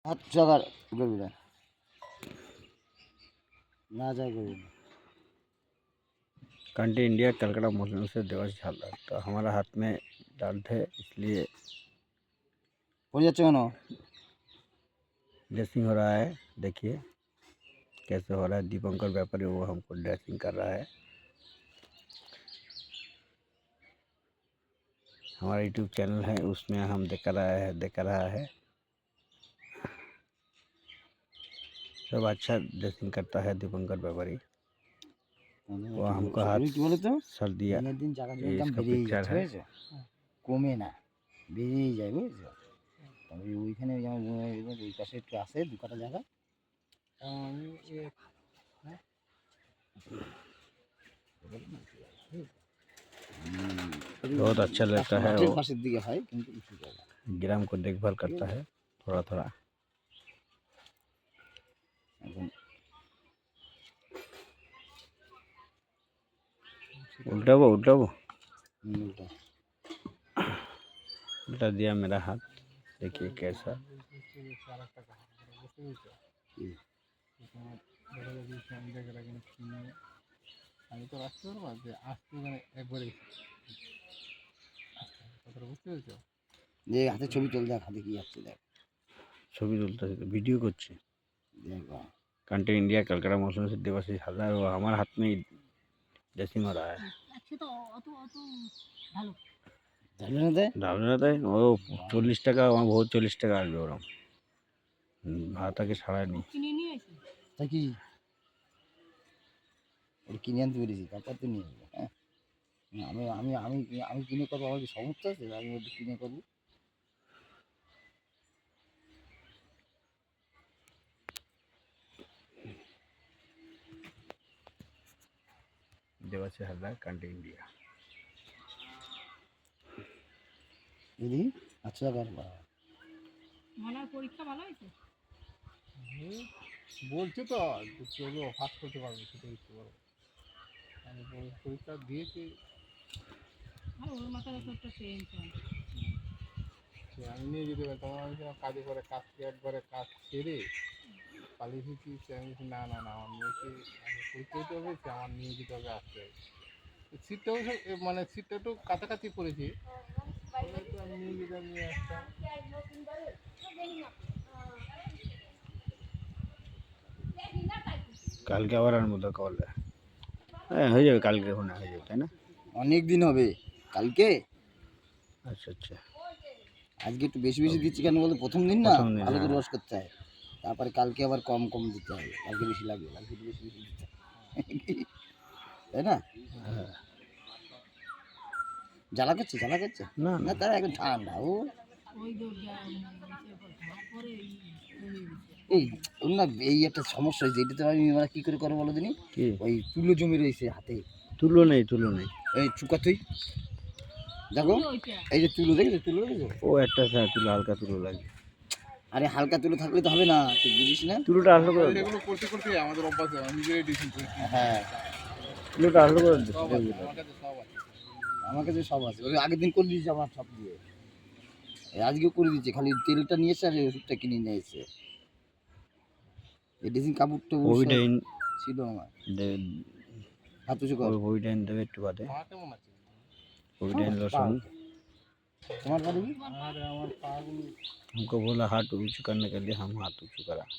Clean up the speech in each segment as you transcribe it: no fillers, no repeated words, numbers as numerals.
अच्छा अगर गोविंदा ना जाए गोविंदा कंट्री इंडिया कलकत्ता मुस्लिम से देवास झालर। तो हमारा हाथ में दर्द है, इसलिए पड़ जाच्छे केन ड्रेसिंग हो रहा है। देखिए कैसे हो रहा है। दीपंकर व्यापारी वो हमको ड्रेसिंग कर रहा है। हमारा यूट्यूब चैनल है, उसमें हम दिख रहा है सब अच्छा ड्रेसिंग करता है दीपंकर व्यापारी। वो हमको हाथ কি বলে তো सर दिया। দিনের দিন জায়গা ये দাম इसका বেড়েই पिक्चर যাচ্ছে है। বুঝেছো কমে না বেড়েই যায় বুঝেছো তবে ওইখানে যেমন ওই পাশে একটু আছে দু কাটা জায়গা बहुत अच्छा लगता है। মাঠের वो পাশের দিকে হয় কিন্তু উঁচু জায়গা ग्राम को देखभाल करता है थोड़ा थोड़ा। এখন उल्टा উল্টা उल्टा दिया मेरा हाथ। देखिए कैसा। আমি তো আসতে পারবো যে আসতে মানে একবারে বুঝতে পেরেছো যে হাতে ছবি তুল দেখ হাতে কি যাচ্ছে দেখ ছবি তুলতে वीडियो করছে। দেখ कंट्री इंडिया कलकत्ता मौसम से देवाशीष हालदार वो हमारे हाथ में ड्रेसिंग हो रहा है। ঢালু না তাই ও 40 টাকা আমার বহুত 40 টাকা আসবে ওরম ভাতাকে ছাড়ায়নি। তা কি ওটা কিনে আনতে পেরেছি তারপর তো নিয়ে যাবো হ্যাঁ আমি আমি আমি আমি কিনে করবো আমার কি সমস্যা আছে আমি ওটা কিনে করবো देवाशीष हालदार कंट्री इंडिया। দিদি আচ্ছা টাকার পরীক্ষা ভালো হয়েছে বলছে তো চলো ফাঁস করতে পারবে সেটা বুঝতে পারবো আমি পরীক্ষা দিয়েছি ওর মাথায় একটা টেনশন আমি নিয়ে যেতে পারি তখন আমি কাজে করে একবারে কাজ ছেড়ে পালিয়ে ফিরছি আমি না না না আমার মেয়েকে আমি পরীক্ষা দিতে হবে আমার নিয়ে যেতে হবে আসতে হবে সিটটাও মানে সিটটা একটু কাছাকাছি পড়েছি আমি নিয়ে যেতে নিয়ে আসতাম কালকে আবার আর মতো কল হয়ে যাবে কালকে ওখানে হয়ে যাবে তাই না? অনেক দিন হবে কালকে আচ্ছা আচ্ছা। আজকে একটু বেশি বেশি দিচ্ছি কেন বলতো প্রথম দিন না প্রথম দিন, ভালো করে হ্যাঁ। রস করতে হয় তারপরে কালকে আবার কম কম দিতে হবে কালকে বেশি লাগবে কালকে একটু বেশি বেশি দিতে হবে তাই না হ্যাঁ। জ্বালা করছে না না না তারা এখন ঠান্ডা ও ওই এই ওর না এই একটা সমস্যা হয়েছে এটাতে আমি মানে কী করে করো বলো দিনি কি ওই তুলো জমি রয়েছে হাতে তুলো নেই এই চুকা তুই দেখো এই যে তুলো দেখেছো তুলো দেখেছো ও একটা হ্যাঁ তুলো হালকা তুলো লাগে। আরে হালকা তুলো থাকলে তো হবে না তুই বুঝিস না তুলোটা আসলে করে দাও। এগুলো করতে করতে আমাদের অভ্যাস আমি নিজেরাই ডিসিশন করেছি হ্যাঁ তুলোটা আসলে করে দিচ্ছি। সব আছে আমার কাছে সব আছে আমার কাছে সব আছে ওই আগের দিন করে দিয়েছি আমার সব দিয়ে এই আজকেও করে দিচ্ছে খালি তেলটা নিয়ে এসে আর এই ওষুধটা কিনে নিয়ে এসে এই ড্রেসিং কাপড়টা ওইটাইন ছিল আমার হাত উঁচু কর ওইটাইন দেবে একটু বাদে। মা কেমন আছে ওইটাইন লসুন। তোমার পা দেখি আরে আমার পাগুলো हमको बोला हाथ ऊंचू करने के लिए हम हाथ ऊंचू कर रखा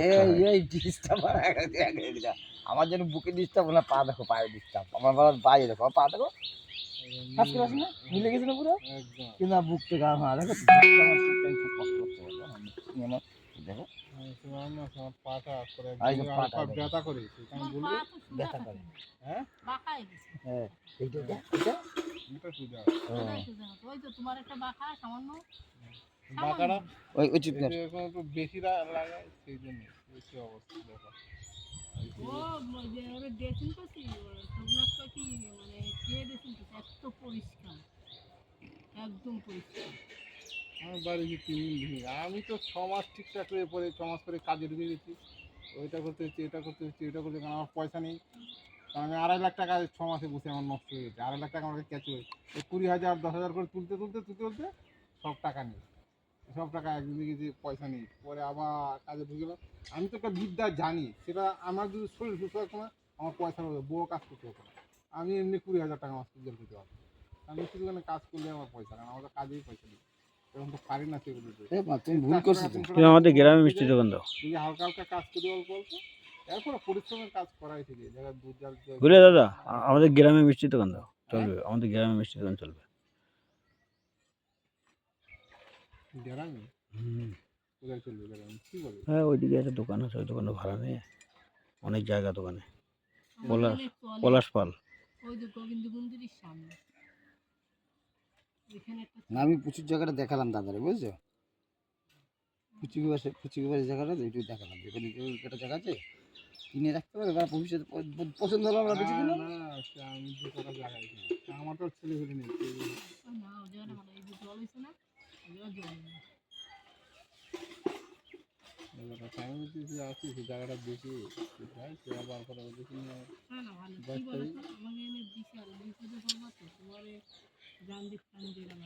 এই है। এই ডিস্টার্ব আমার যেন বুকে ডিস্টার্ব না পা দেখো পায়ে ডিস্টার্ব আমার বাবার পায়ে দেখো পা দেখো কাজ করে আসি না মিলে গেছে না পুরো একদম কিন্তু না বুকটা গা হ্যাঁ দেখো বুকটা আমার ঠিকঠাক খুব কষ্ট করতে পারবো আমার দেখো আমার পাটা করে এই যে পাটা দেখো। ব্যথা করে আমি বলি ব্যথা করে হ্যাঁ বাঁকায় গেছে হ্যাঁ এইটা এটা এটা সুজা ওই তো তোমার একটা বাঁকা সামান্য বাঁকাটা ওই চুপ কর এখন একটু বেশি লাগায় সেই জন্য বেশি অবস্থা দেখো ও যে ওরা ড্রেসিং করছি সবনাথ কি মানে কে ড্রেসিং করছে এত পরিষ্কার একদম পরিষ্কার আমার বাড়ি যে 3 দিন ধরে আমি তো 6 মাস ঠিকঠাক করে পরে 6 মাস পরে কাজে ঢুকে গেছি ওইটা করতে হচ্ছে এটা করতে হচ্ছে এটা করতে কারণ আমার পয়সা নেই কারণ আমি 2.5 লাখ টাকা 6 মাসে বসে আমার নষ্ট হয়ে গেছে 2.5 লাখ টাকা আমাকে ক্যাচ হয়ে এই 20,000 10,000 করে তুলতে সব টাকা নেই সব টাকা একদিন দেখি পয়সা নেই, পরে আবার কাজে ঢুকে গেলাম। আমি তো একটা বিদ্যা জানি, সেটা আমার যদি শরীর সুস্থ থাকতো না, আমার পয়সা হবে, বউ কাজ করতে হতো না। আমি এমনি 20,000 টাকা মাস জেল খেতে পারতাম। আমি শুধু কাজ করলে আমার পয়সা, কারণ আমার তো কাজেই পয়সা দিই, এখন তো পারি না সেগুলো দিতে। এ মা, তুমি ভুল করছো তো। তুমি আমাদের গ্রামে মিষ্টি দোকান দাও। যদি হালকা হালকা কাজ করি অল্প অল্প, এরপরে পরিশ্রমের কাজ করাই থেকে যারা দুধ জাল বুঝলে দাদা, আমাদের গ্রামে মিষ্টি দোকান দাও, চলবে, আমাদের গ্রামে মিষ্টি দোকান চলবে। গ্রামে হুম। কোথায় চলবে গ্রামে, কি বলবে? হ্যাঁ, ওইদিকে একটা দোকান আছে, ওই দোকানে ভাড়া নেই, অনেক জায়গা দোকানে। আমাদের পলাশ এখানে চলে, পলাশ পাল। ওই যে গোবিন্দ মন্দিরের সামনে ওইখানে একটা না, আমি প্রচুর জায়গাটা দেখালাম দাদারে, বুঝছো? ফুচুকি বাসের জায়গাটা একটু দেখালাম, যেখানে একটা জায়গা আছে কিনে রাখতে পারে, বা ভবিষ্যতে পছন্দ হলো আমরা বেঁচে দিলাম। না, সে আমি যে কথা লাগাইছি, আমার তো ছেলে ফেলে নেই। না, ওই জায়গাটা ভালো, এই যে জল হয়েছে না, ওই জায়গা জল নেই। আমি বলছি যে আসি সে জায়গাটা দেখি, যাই সে আবার করে দেখি নিয়ে না না ভালো, কি বাস বলো করি। তো, আমাকে এনে বিশাল বিপদে পড়বা তো, তোমারে জান দিক টান দিয়ে গেল।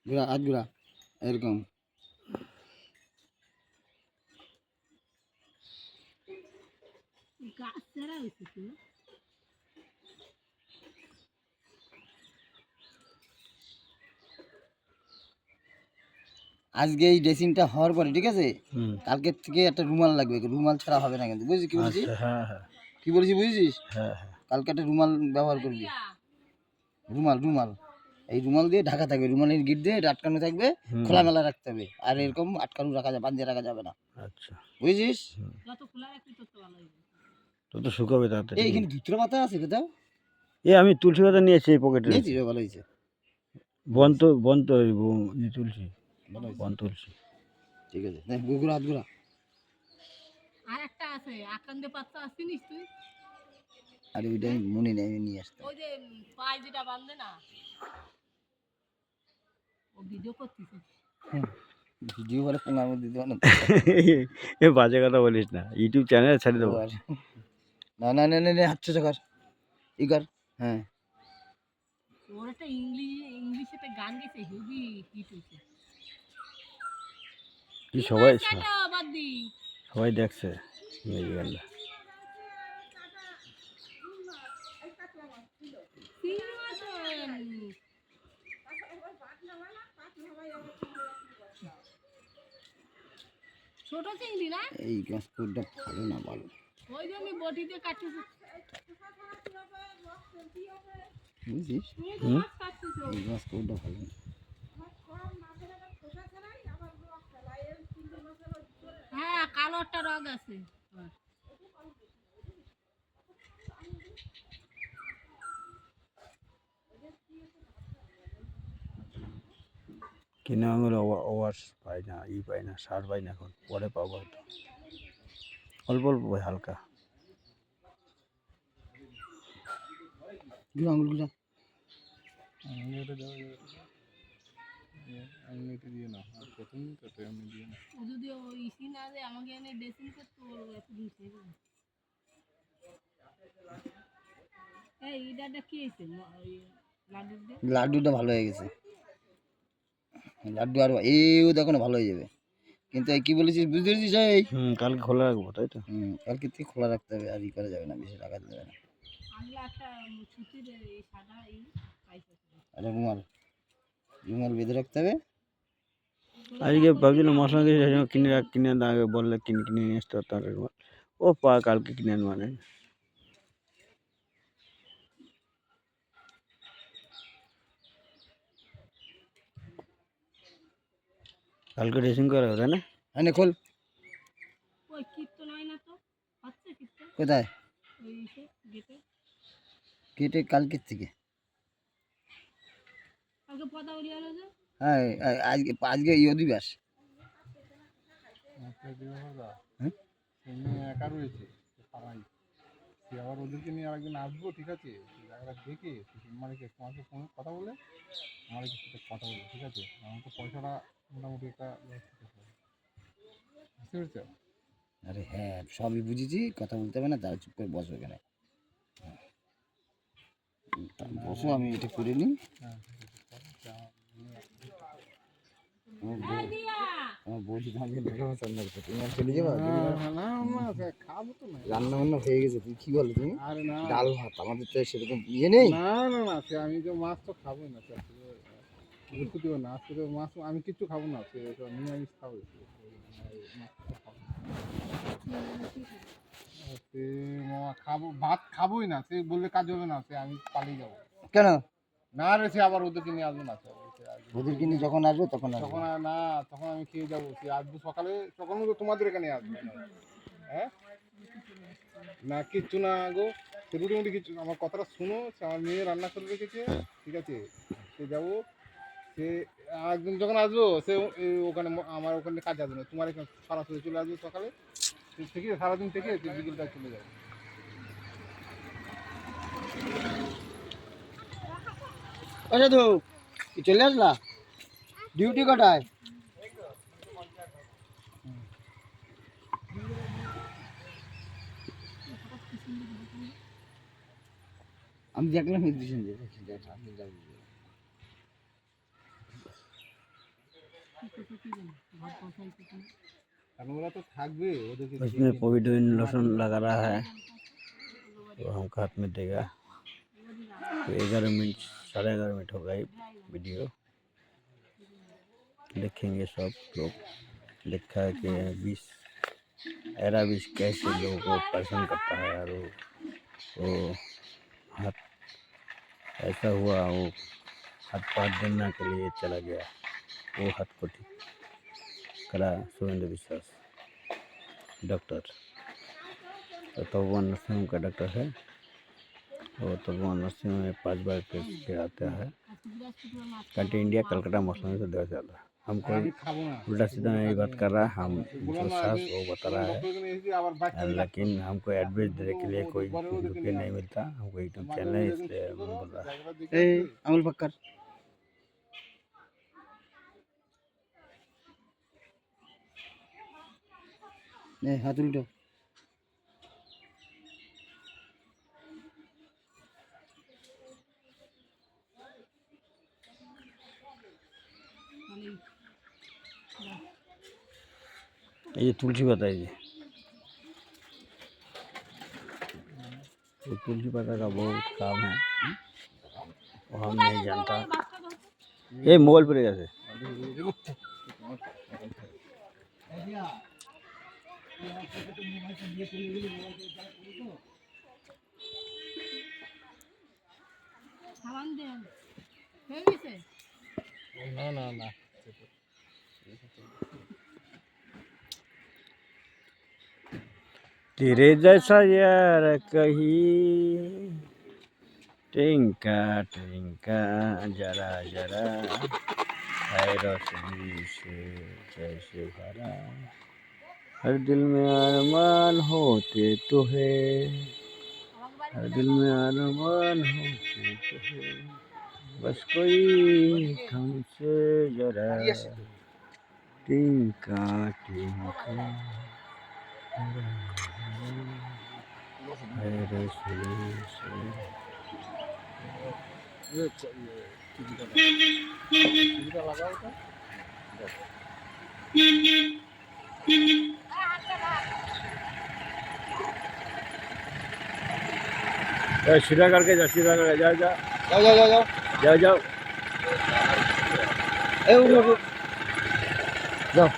ঘোরা হাত ঘোরা এরকম। গাছ ছাড়া হয়েছে তো। আজকে এই ড্রেসিংটা হওয়ার পরে, ঠিক আছে, হুম। কালকের থেকে একটা রুমাল লাগবে, রুমাল ছাড়া হবে না কিন্তু, বুঝলি কি বলছি? আচ্ছা, হ্যাঁ হ্যাঁ কি বলছি বুঝেছিস? হ্যাঁ হ্যাঁ। কালকে একটা রুমাল ব্যবহার করবি, রুমাল রুমাল এই রুমাল দিয়ে ঢাকা থাকবে, রুমালের গিট দিয়ে এটা আটকানো থাকবে, হুম। খোলামেলা রাখতে হবে, আর এরকম আটকানো রাখা যাবে, বাঁধিয়ে রাখা যাবে না, আচ্ছা, বুঝেছিস? যত খোলা রাখবি তত ভালো হইবে। তো তো শুকাবে তাড়াতাড়ি। এইখানে ধুতরা পাতা আছে কোথাও, আমি তুলসী পাতা নিয়েছি এই পকেটে। নিয়েছি রে, ভালো হয়েছে, বন্ত তুলসী, ভালো হয়েছে, বন তুলসী। ঠিক আছে, ঘুরা হাত ঘুরা। আর একটা আছে আকান্দে পাতা, চিনিস তুই? আর ওইটা আমি মনে নেই, আমি নিয়ে আসতাম। ওই যে পায়ে যেটা বাঁধে না, ও ভিডিও করতেছে। ভিডিও করে পোঙার মধ্যে দিতে পারো না। এ বাজে কথা বলিস না, ইউটিউব চ্যানেলে ছেড়ে দেবো। না না না না না, হাত সোজা কর, ই কর, হ্যাঁ। ওর একটা ইংলিশ একটা গান গেছে, হেভি হিট হয়েছে। কি সবাই টাটা বাদ দি। সবাই দেখছে এই গানটা। ছোট চিংড়ি না, এই গাছটা ভালো না, ভালো, ওই যে আমি বটিতে কাটতেছি। বুঝছিস? তুমি তো মাছ কাটতেছো। এই গাছটা ভালো না। হ্যাঁ, কালো একটা রগ আছে। কিনে আমি ওয়াশ পাই না, পাই না, সার পাই না, এখন পরে পাবো হয়তো, অল্প অল্প পাই, হালকা। ঘুরা আঙুল ঘুরা। আঙুলিটা দিয়ে না, আর প্রথম তো আমি দিয়ে না। ও যদি ওই ইসি না যে আমাকে এনে ড্রেসিং করতো, ওর এত দূর থেকে। এই ইডাটা কি হয়েছে, লাড্ডুর দিয়ে? লাড্ডুটা ভালো হয়ে গেছে, লাড্ডু আর এও দেখো না, ভালো হয়ে যাবে, কিন্তু এই কি বলেছিস বুঝতে পেরেছিস? এই কালকে খোলা রাখবো, তাই তো। কালকে থেকে খোলা রাখতে হবে, আর ই করা যাবে না, বেশি রাখা যাবে না। আনলা একটা সুতির এই সাদা এই পাইছে। একটা রুমাল, রুমাল বেঁধে রাখতে হবে। আজকে ভাবছিলাম মশলা কিছু কিনে আগে বললে কিনে নিয়ে আসতে পারতাম একবার। ও কালকে কিনে আনবো মানে। কালকে ড্রেসিং করা হবে, তাই না? হ্যাঁ, খোল। ওই কীর্তন হয় না তো, হচ্ছে কীর্তন কোথায়? ওই ইসে গেটে। কেটে কালকের থেকে? কালকে পদা উড়িয়ে আলো যে। হ্যাঁ, আজকে আজকে অধিবাস। হ্যাঁ, এমনি একা রয়েছে পাড়াই, সে আবার ওদেরকে নিয়ে আরেকদিন আসবো, ঠিক আছে, জায়গাটা দেখে মালিকের তোমাকে ফোনে কথা বলে মালিকের সাথে কথা বলবো, ঠিক আছে, আমাকে পয়সাটা মোটামুটি একটা ব্যবস্থা করতে হবে, বুঝতে পেরেছো? আরে হ্যাঁ সবই বুঝেছি, কথা বলতে হবে না, তারা চুপ করে বসো এখানে। বসো, আমি এটা করে নিই। আমার বৌদি তোমাকে রান্না করতে, তুমি আর চলে যাবা? খাবো তো না। রান্না বান্না হয়ে গেছে, তুমি কি বলো তুমি? আরে না ডাল ভাত, আমাদের তো সেরকম ইয়ে নেই। না না না, সে আমি তো মাছ তো খাবোই না, বৃহস্পতিবার না, আজকে তো মাছ আমি কিচ্ছু খাবো না, সে নিরামিষ খাবো, মাছ তো খাবো না। সে মামা খাবো, ভাত খাবোই না, সে বললে কাজ হবে না, সে আমি পালিয়ে যাবো। কেন? না রে, সে আবার ওদেরকে নিয়ে আসবো না, ওদেরকে নিয়ে যখন আসবে তখন আসবে। তখন আর না, তখন আমি খেয়ে যাবো, সে আসবো সকালে, তখন তো তোমাদের এখানে আসবে। হ্যাঁ না কিচ্ছু না গো, সে রুটি মুটি কিচ্ছু, আমার কথাটা শুনো, সে আমার মেয়ে রান্না করে রেখেছে, ঠিক আছে, সে যাবো, সে একদিন যখন আসবো, সে ওখানে আমার ওখানে কাজ আসবে না, তোমার এখানে সরাসরি চলে আসবে সকালে, থেকে সারাদিন থেকে বিকেলটা চলে যাবে। আচ্ছা তো চলে আসলা, ডিউটি কটায়? আমি দেখলাম এদিকে আপনি যাবেন। কারণ ওরা তো থাকবে, ওদেরকে उसमें पोविडोइन लोशन लगा रहा है, तो हमको हाथ में देगा। तो 11 मिनट 11:30 हो गई वीडियो, देखेंगे सब लोग। लिखा है कि विष एरा विष कैसे लोगों को परेशान करता है, और वो हाथ ऐसा हुआ, वो हाथ पाथ देने के लिए चला गया, वो हाथ को ठीक करा सुरेंद्र विश्वास डॉक्टर। तो तपोवन नर्सिंग होम का डॉक्टर है, और तपोवन नर्सिंग होम में 5 बार के आता है। कंट्री इंडिया कलकत्ता मौसम से दवा चल रहा है। हम कोई আমি খাবো না। उल्टा सीधा नहीं बात कर रहा, हम বললাম जो না, सास वो बता रहा है। ডক্টর এখানে এসেছি, আবার বাচ্চা लेकिन हमको एडवाइस देने के लिए कोई रुपये नहीं मिलता, हमको यूट्यूब चैनल है, इसलिए हम बोल रहा है। এই আঙুল পাক্কার হাত উল্টো। ये तुलसी पता है, ये तुलसी पता का बहुत काम है, वो हम नहीं जानता। ये मोबाइल पर कैसे সাবান দেন হয়ে গেছে। না না না, तेरे जैसा यार कहीं टिंका टिंका जरा जरा है रोशनी से जैसे भरा, हर दिल में अरमान होते तो है, हर दिल में अरमान होते तो है, बस कोई हमसे जरा टिंका टिंका है रोशनी से। টিভিটা লাগাও তো। सीधा करके जाओ, सीधा करके जाओ जाओ যাও যাও যাও যাও जाओ जाओ। এই উঠো উঠো যাও।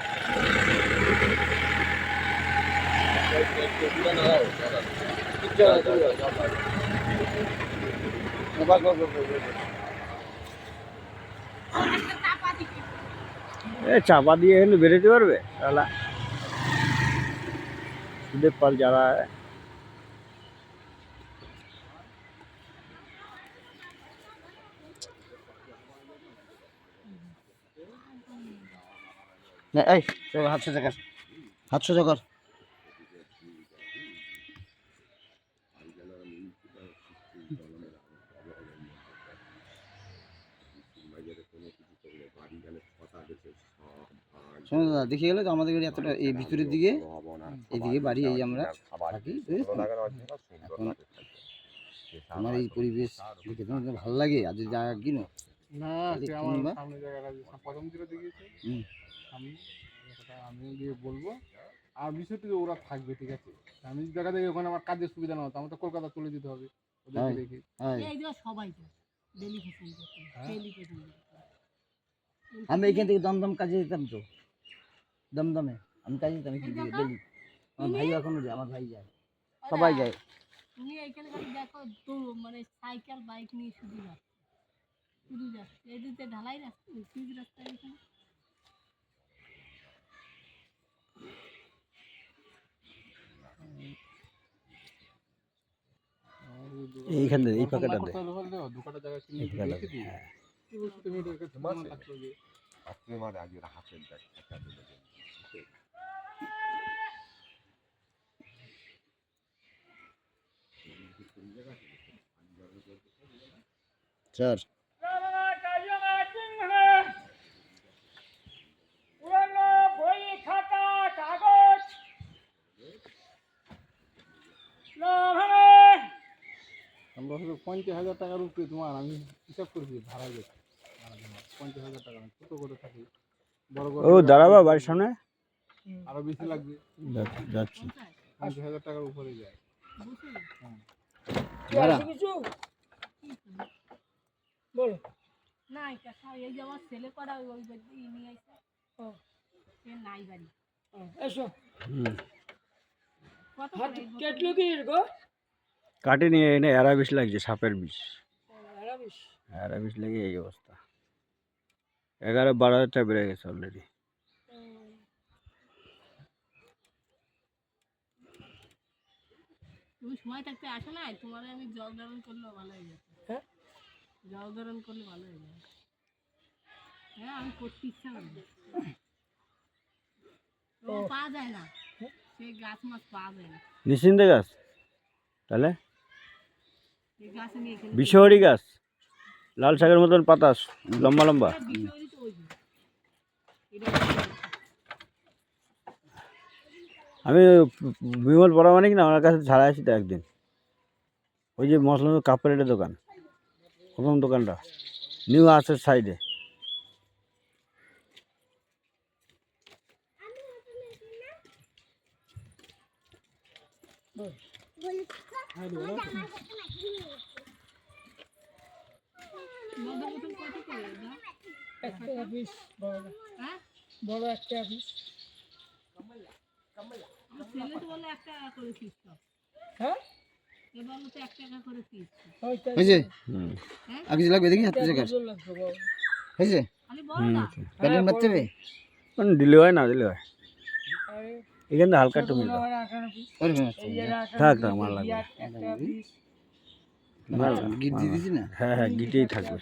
বাস বাস বাস বাস। এ চাপা দিয়ে এখানে বেরোতে পারবে শালা, সুদের পাল যারা না এই চল হাত সোজা কর, হাত সোজা কর। শোনো দাদা, দেখে গেলে তো আমাদের গাড়ি এতটা এই ভিতরের দিকে এদিকে বাড়ি এই আমরা থাকি, বুঝেছো? এখন আমার এই পরিবেশ দেখে তোমার তো ভালো লাগে, আজ যা কিনো না তাহলে সে আমার কিনবা? সামনে জায়গাটা যে প্রথম যেটা দেখিয়েছে হুম। সামনে সেটা আমি গিয়ে বলবো। আর বিষয়টি যে ওরা থাকবে, ঠিক আছে, আমি জায়গা থেকে ওখানে আমার কাজের সুবিধা না হতো, আমার তো কলকাতা চলে যেতে হবে ওদেরকে হ্যাঁ। রেখে। হ্যাঁ, এই যে সবাই তো ডেলি পেশেন্ট করতে, ডেলি পেশেন্ট করতে। আমি এখান থেকে দমদম কাজে যেতাম তো, দমদমে আমি কাজে যেতাম এখান থেকে ডেলি। আমার ভাই এখনো যায়, আমার ভাই যায়, সবাই যায়। তুমি এইখানে খালি দেখো তো, মানে সাইকেল বাইক নিয়ে শুধু যাচ্ছে, শুধু যাচ্ছে। এদিকে ঢালাই রাস্তা, পিচ রাস্তা এখানে। এইখান থেকে এই ফাঁকাটা দে, দুটো জায়গা কিনে এই ফাঁকাটা রেখে দে। দিই। হ্যাঁ। কি বলছো তুমি, এটাকে তোমার থাকতে হবে। স্যার আমরা হয়তো 50,000 টাকার উপরে তোমার আমি হিসাব করেছি ভাড়া গেছে। 50,000 টাকা আমি ছোটো করে থাকি, বড় ও দাঁড়াবা বাড়ির সামনে আরো বেশি লাগবে। যাচ্ছি। 50,000 টাকার উপরে যায়। বুঝলি? দাঁড়া। না এটা এই যে আমার ছেলে করা ওই বাড়িতে নিয়ে আসে, সে নাই বাড়ি। হুম। কত করে এই কাটে নিয়ে এনে এরা বিষ লাগছে, সাপের বিষ, এরা বিষ লেগে এই অবস্থা। 11-12 হাজার টাকা বেড়ে গেছে অলরেডি। তুমি সময় থাকতে আসো না, তোমার আমি জল ধারণ করলেও ভালো হয়ে যাবে। হ্যাঁ, জল ধারণ করলে ভালো হয়ে যাবে। হ্যাঁ, আমি করতে ইচ্ছা করবে, ও পাওয়া যায় না, সেই গাছ মাছ পাওয়া যায় না। নিশ্চিন্তে গাছ তাহলে এই গাছ নিয়ে এখানে বিষহরি গাছ, লাল শাকের মতন পাতা, লম্বা লম্বা। বিষয়ই তো ওই যে। এটা আমি বিমল পরামানিক না, ওনার কাছে ছাড়া আসি তো একদিন, ওই যে মশলা কাপড়ের দোকান, প্রথম দোকানটা নিউ আর্টসের সাইডে। নদীর মতন কত করে দাও? একটা পিস বড়, হ্যাঁ, বড় একটা পিস। আমার ছেলে তো বলে 1 টাকা করে পিস সব। হ্যাঁ, এবার তো 1 টাকা করে পিস। ওইটা হয়েছে? হুম আর কিছু লাগবে দেখি, হাতে জায়গা সুন্দর লাগছে বড়। হয়েছে? খালি বড়টা প্যান্ডেল মারতে হবে? মানে দিলে হয় না দিলে হয়, আরে এখান থেকে হালকা একটু মিলে মনে হয় 18 পিস। করবে না? এই যে 18 থাক পিস, থাক, মার লাগবে না। একটা পিস। গিট দিয়ে দিছি না? হ্যাঁ হ্যাঁ, গিটেই থাকবে।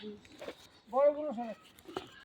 বড়গুলো সব